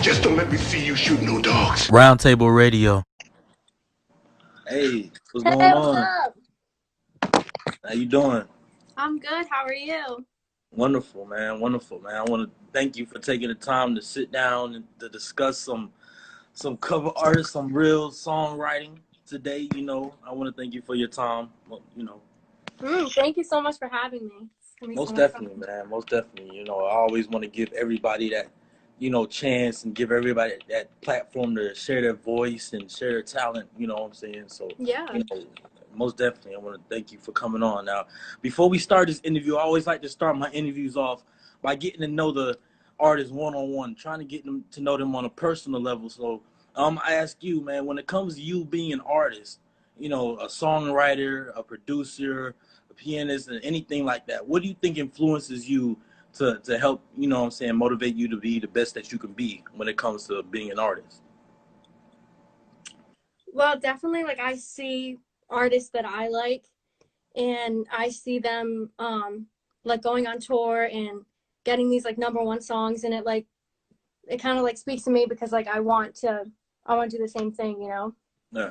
Just don't let me see you shoot no dogs. Roundtable Radio. Hey, what's Hey, going what's on? up? How you doing? I'm good. How are you? Wonderful, man. Wonderful, man. I want to thank you for taking the time to sit down and to discuss some cover artists, some real songwriting today. I want to thank you for your time. Thank you so much for having me. It's gonna be so Most much fun. definitely, man. Most definitely. I always want to give everybody that, chance and give everybody that platform to share their voice and share their talent. You know what I'm saying? So, Yeah. you know, most definitely, I want to thank you for coming on. Now, before we start this interview, I always like to start my interviews off by getting to know the artist one-on-one, trying to get them to know them on a personal level. So, I ask you, man, when it comes to you being an artist, a songwriter, a producer, a pianist, and anything like that, what do you think influences you to help, motivate you to be the best that you can be when it comes to being an artist? Well, definitely, like, I see artists that I like, and I see them like going on tour and getting these like number one songs, and it kind of like speaks to me because like I want to do the same thing, you know? Yeah.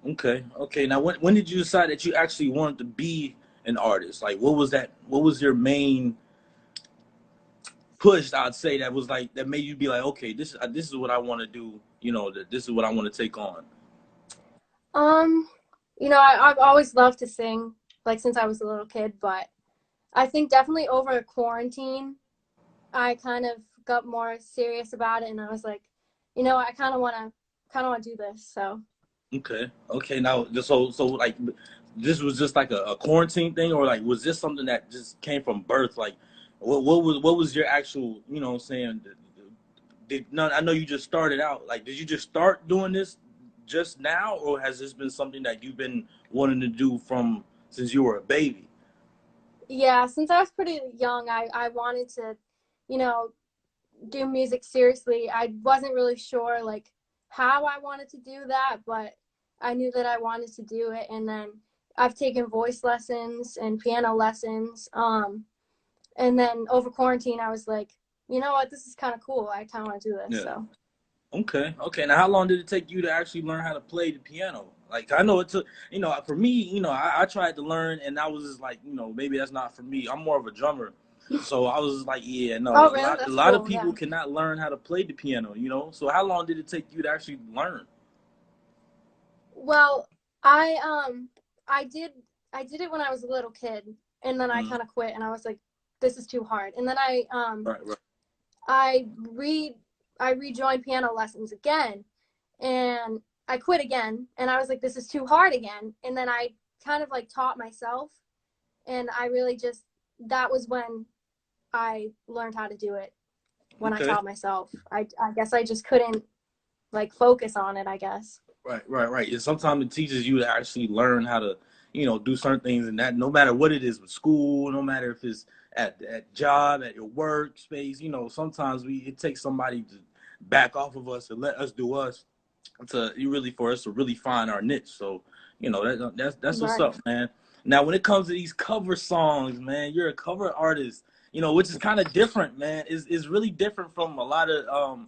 Okay. Now, when did you decide that you actually wanted to be an artist? Like, what was that? What was your main push? I'd say that was like that made you be like, okay, this is what I want to do. This is what I want to take on. Um, I've always loved to sing, like since I was a little kid, but I think definitely over quarantine, I kind of got more serious about it, and I was like, I kind of want to do this. So Okay. Now, so like, this was just like a quarantine thing, or like was this something that just came from birth? Like, what was your actual, what I'm saying? No, I know you just started out. Like, did you just start doing this just now, or has this been something that you've been wanting to do from since you were a baby? yeah, since I was pretty young, I wanted to, you know, do music seriously. I wasn't really sure like how I wanted to do that, but I knew that I wanted to do it, and then I've taken voice lessons and piano lessons. And then over quarantine, I was like, you know what, this is kind of cool. I kind of want to do this. Yeah. So. Okay. Now, how long did it take you to actually learn how to play the piano? Like, I know it took, for me, I tried to learn, and I was just like, maybe that's not for me. I'm more of a drummer. So I was like, yeah, no, Oh, a really? lot, a That's lot of cool. Yeah. people cannot learn how to play the piano. So how long did it take you to actually learn? Well, I did it when I was a little kid, and then I Mm, kind of quit, and I was like, this is too hard. And then right. I re I rejoined piano lessons again, and I quit again, and I was like, this is too hard again. And then I kind of like taught myself, and I really just that was when I learned how to do it. When I Okay. taught myself, I guess I just couldn't like focus on it, I guess. Right. And sometimes it teaches you to actually learn how to, do certain things, and that no matter what it is with school, no matter if it's at job, at your workspace, sometimes it takes somebody to back off of us and let us do us to really for us to really find our niche. So, that's what's Right. up, man. Now, when it comes to these cover songs, man, you're a cover artist, which is kind of different, man. Is really different from a lot of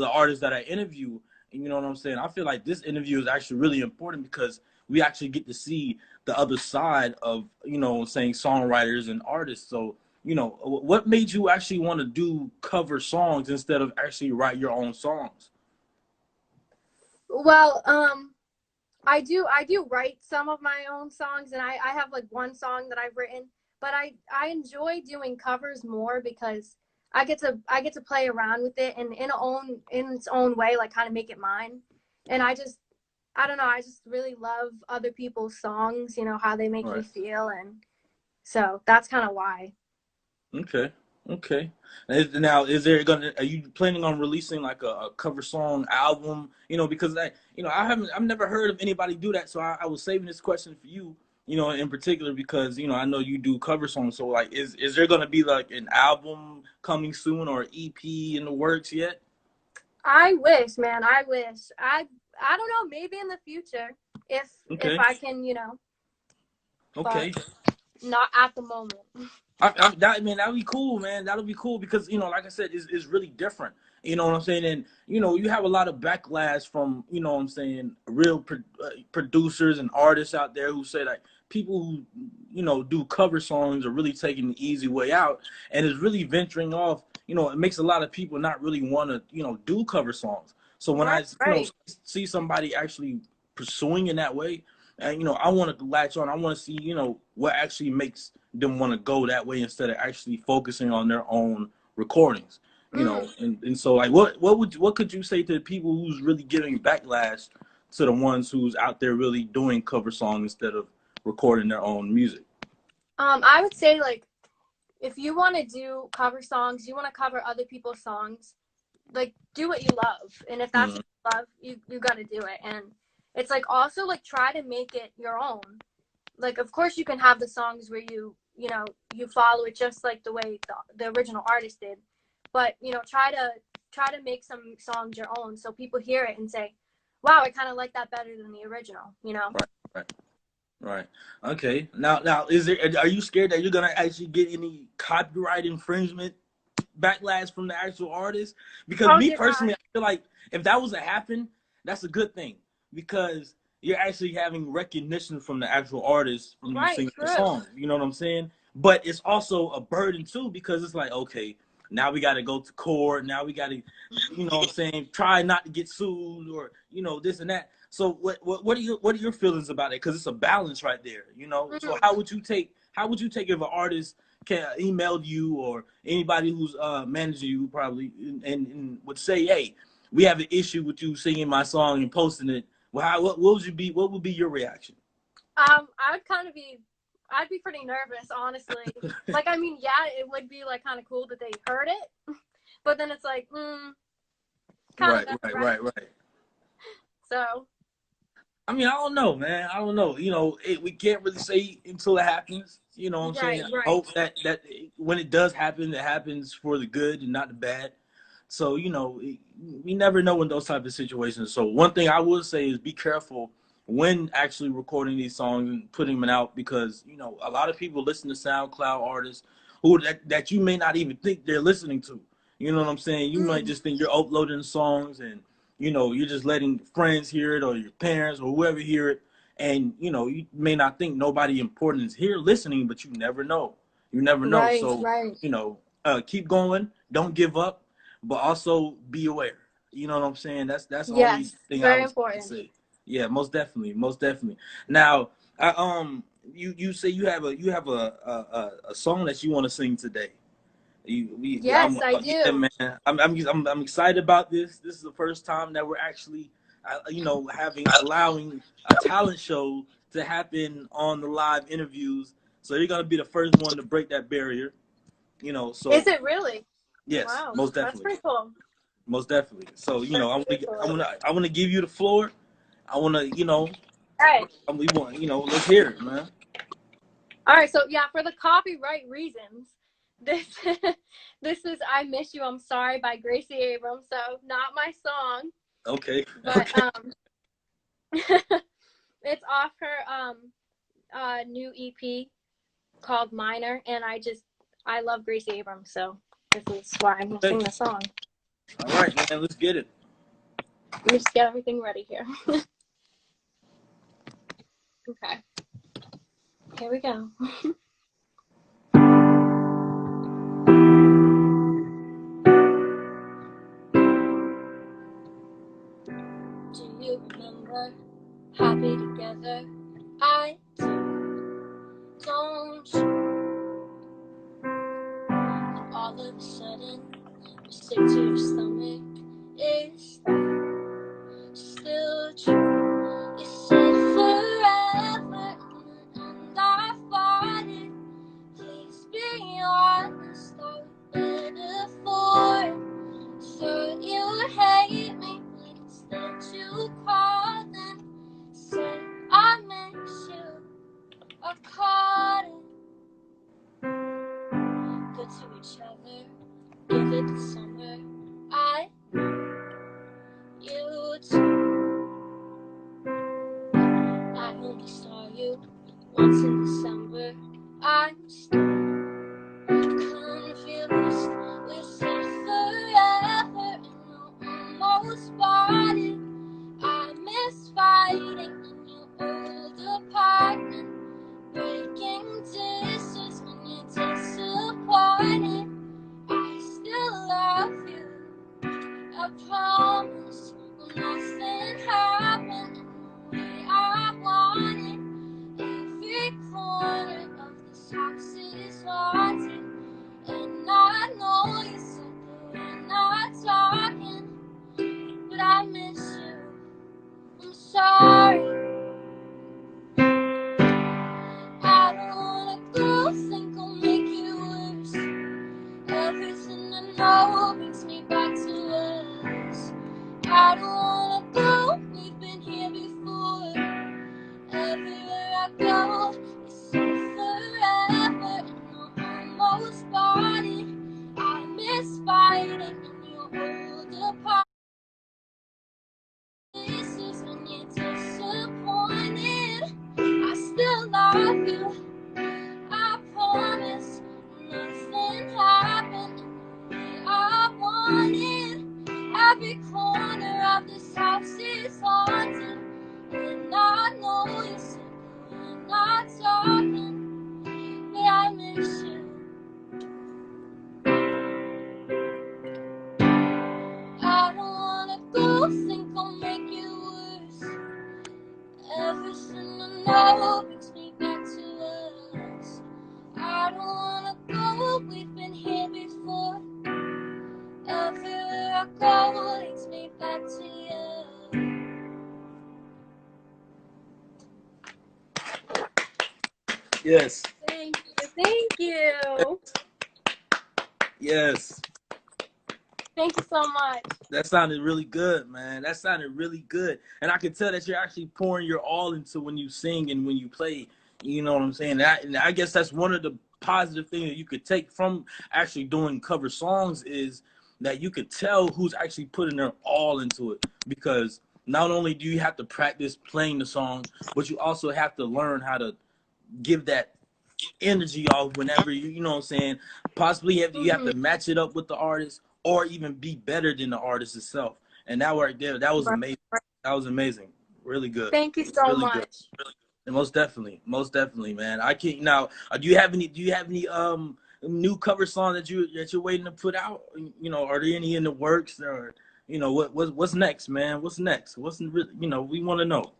the artists that I interview. And you know what I'm saying? I feel like this interview is actually really important because we actually get to see the other side of, saying songwriters and artists. So, what made you actually want to do cover songs instead of actually write your own songs? Well, I do write some of my own songs, and I have like one song that I've written, but I enjoy doing covers more because I get to play around with it and in its own way, like kind of make it mine. And I don't know, I just really love other people's songs, how they make me Right. feel, and so that's kind of why. Okay. Okay. Now, are you planning on releasing like a cover song album? Because I've never heard of anybody do that. So I was saving this question for you, in particular because, I know you do cover songs. So like, is there going to be like an album coming soon or EP in the works yet? I wish, man, I wish. I don't know, maybe in the future if Okay. I can, but Okay. not at the moment. I mean, that'd be cool, man. That'll be cool because, you know, like I said, it's really different. You know what I'm saying? And, you know, you have a lot of backlash from, you know what I'm saying, real producers and artists out there who say that people who, you know, do cover songs are really taking the easy way out and is really venturing off. You know, it makes a lot of people not really want to, you know, do cover songs. So when I, you know, see somebody actually pursuing in that way, and, you know, I want to latch on. I want to see, you know, what actually makes them want to go that way instead of actually focusing on their own recordings. You know, and so like, what could you say to the people who's really giving backlash to the ones who's out there really doing cover songs instead of recording their own music? I would say, like, if you want to do cover songs, you want to cover other people's songs, like, do what you love. And if that's what you love, you got to do it. And it's like, also, like, try to make it your own. Like, of course you can have the songs where you know, you follow it just like the way the original artist did. But, you know, try to make some songs your own so people hear it and say, wow, I kind of like that better than the original, you know? Right. Okay. Now, are you scared that you're gonna actually get any copyright infringement backlash from the actual artist? Because me personally, I feel like if that was to happen, that's a good thing because you're actually having recognition from the actual artist when you sing the song. You know what I'm saying? But it's also a burden too because it's like, okay, now we got to go to court. Now we got to, you know what I'm saying, try not to get sued or, you know, this and that. So what are your feelings about it? Because it's a balance right there, you know. So how would you take if an artist can email you or anybody who's managing you probably and would say, hey, we have an issue with you singing my song and posting it. Well, what would be your reaction? I'd be pretty nervous, honestly. Like, I mean, yeah, it would be like kind of cool that they heard it, but then it's like, right. So, I mean, I don't know, man. I don't know. You know, we can't really say until it happens. You know what I'm saying? I hope that when it does happen, it happens for the good and not the bad. So, you know, we never know in those type of situations. So one thing I would say is be careful when actually recording these songs and putting them out because, you know, a lot of people listen to SoundCloud artists who that you may not even think they're listening to. You know what I'm saying? You might just think you're uploading songs and, you know, you're just letting friends hear it or your parents or whoever hear it. And, you know, you may not think nobody important is here listening, but you never know. You never know. You know, keep going. Don't give up, but also be aware. You know what I'm saying? That's the only thing I would say. Yeah, most definitely. Now, you say you have a song that you want to sing today. Yes, I do. Yeah, man. I'm excited about this. This is the first time that we're actually, you know, allowing a talent show to happen on the live interviews. So you're gonna be the first one to break that barrier. You know, so is it really? yes, Wow, most definitely. that's pretty cool. Most definitely. So you know, I want to give you the floor. I want to, you know, we want, you know, let's hear it, man. All right, so yeah, for the copyright reasons, this this is "I Miss You, I'm Sorry" by Gracie Abrams. So not my song. Okay. But it's off her new EP called Minor, and I love Gracie Abrams, so this is why I'm gonna sing the song. All right, man, let's get it. Let me just get everything ready here. Okay. Here we go. Do you remember happy together? I do. Don't you? And all of a sudden, you're sick to your stomach. Is that still true? You said forever, and I fought it. Please be honest, I've been it for. Thought you would hate me, but instead you called and said I miss you. I caught it. Good to each other, give it the summer. I promise nothing happened the way I wanted. Every corner of this house is haunted, and I know you said that we're not talking, but I miss you. I'm sorry. I don't wanna go, think I'll make it worse. Everything I know brings me back to us. I don't wanna go, we've been here before. Everywhere I go, it's forever. And I'm almost bought it. I miss fighting and you hold apart. This is when you're disappointed. I still love you. I promise nothing happened the way I wanted. Every corner of this house is haunted, and I know you said that we're not talking, but I miss you. I don't wanna go, think I'll make it worse. Everything I know brings me back to us. I don't wanna go, we've been here before. Everywhere I go leads me back to you. Yes. Thank you, thank you. Yes. Thank you so much. That sounded really good, man. That sounded really good. And I can tell that you're actually pouring your all into when you sing and when you play. You know what I'm saying? And I guess that's one of the positive things that you could take from actually doing cover songs is that you could tell who's actually putting their all into it. Because not only do you have to practice playing the song, but you also have to learn how to give that energy off whenever you know what I'm saying. Possibly you have to match it up with the artist or even be better than the artist itself. And that right there, that was amazing. That was amazing. Really good. Thank you so really much. Good. Really good. And most definitely, man. I can't now. Do you have any new cover song that you're waiting to put out? You know, are there any in the works or you know what's next, man? What's next? What's really, you know, we want to know.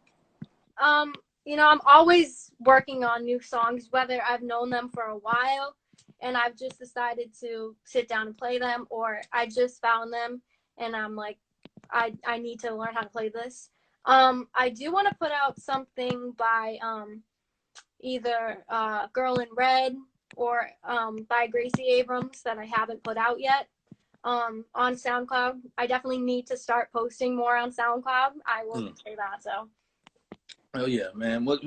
You know, I'm always working on new songs, whether I've known them for a while and I've just decided to sit down and play them, or I just found them and I'm like, I need to learn how to play this. I do want to put out something by either Girl in Red or by Gracie Abrams that I haven't put out yet on SoundCloud. I definitely need to start posting more on SoundCloud. I will say that. So. Oh yeah, man. Well,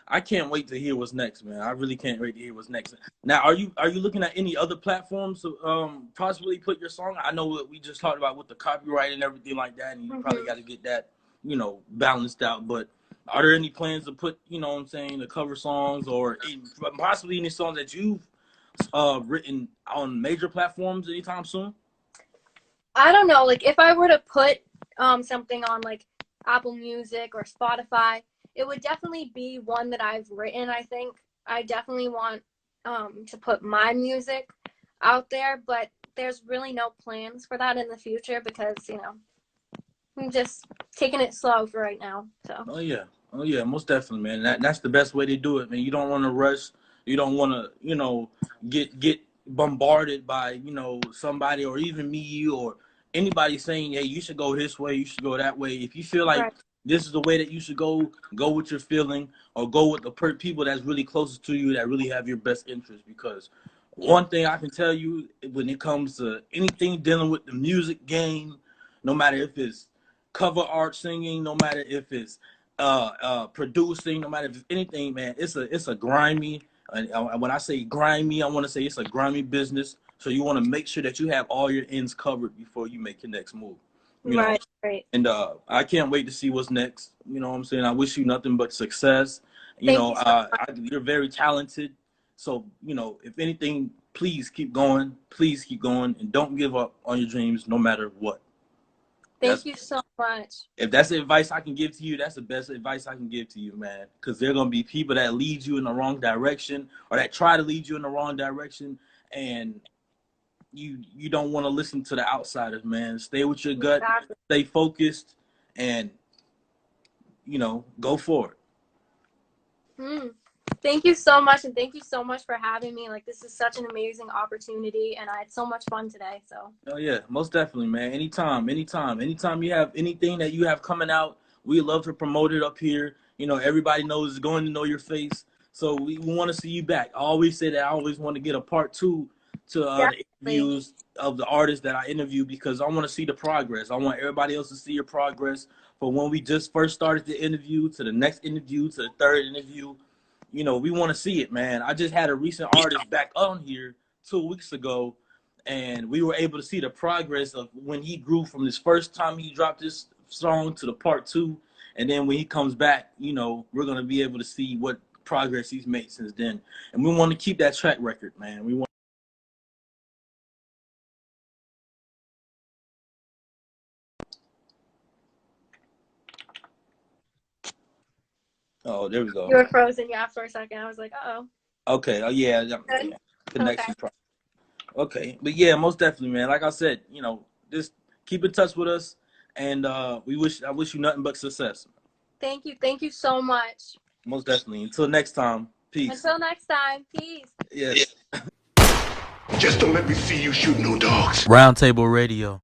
I can't wait to hear what's next, man. I really can't wait to hear what's next. Now, are you looking at any other platforms to possibly put your song? I know what we just talked about with the copyright and everything like that, and you probably got to get that, you know, balanced out. But are there any plans to put, you know what I'm saying, the cover songs or possibly any songs that you've written on major platforms anytime soon? I don't know. Like if I were to put something on like Apple Music or Spotify, it would definitely be one that I've written. I think I definitely want to put my music out there, but there's really no plans for that in the future because, you know, I'm just taking it slow for right now. So. Oh yeah, most definitely, man. That's the best way to do it, man. You don't want to rush. You don't want to, you know, get bombarded by, you know, somebody or even me or anybody saying, hey, you should go this way, you should go that way. If you feel like this is the way that you should go with your feeling or go with the people that's really closest to you that really have your best interest. Because one thing I can tell you when it comes to anything dealing with the music game, no matter if it's cover art singing, no matter if it's producing, no matter if it's anything, man, it's a grimy, and when I say grimy, I want to say it's a grimy business. So you want to make sure that you have all your ends covered before you make your next move. You know? Right. And I can't wait to see what's next. You know what I'm saying? I wish you nothing but success. Thank you You're very talented. So, you know, if anything, please keep going. Please keep going. And don't give up on your dreams no matter what. Thank you so much. If that's the advice I can give to you, that's the best advice I can give to you, man. Because there are going to be people that lead you in the wrong direction or that try to lead you in the wrong direction. And you don't want to listen to the outsiders, man. Stay with your gut, Exactly. stay focused, and go for it. Thank you so much, and thank you so much for having me. Like, this is such an amazing opportunity, and I had so much fun today. So. Oh yeah, most definitely, man. Anytime you have anything that you have coming out, we love to promote it up here. Everybody knows is going to know your face, so we want to see you back. I always say that I always want to get a part 2 to the interviews of the artists that I interview, because I want to see the progress. I want everybody else to see your progress from when we just first started the interview to the next interview to the third interview. We want to see it, man. I just had a recent artist back on here 2 weeks ago, and we were able to see the progress of when he grew from this first time he dropped this song to the part 2. And then when he comes back, we're going to be able to see what progress he's made since then. And we want to keep that track record, man. We want. Oh, there we go. You were frozen, yeah, for a second. I was like, uh-oh. Okay. Oh, yeah. Connection problem. Okay. But yeah, most definitely, man. Like I said, just keep in touch with us. And I wish you nothing but success. Thank you. Thank you so much. Most definitely. Until next time. Peace. Until next time. Peace. Yes. Just don't let me see you shoot no dogs. Roundtable Radio.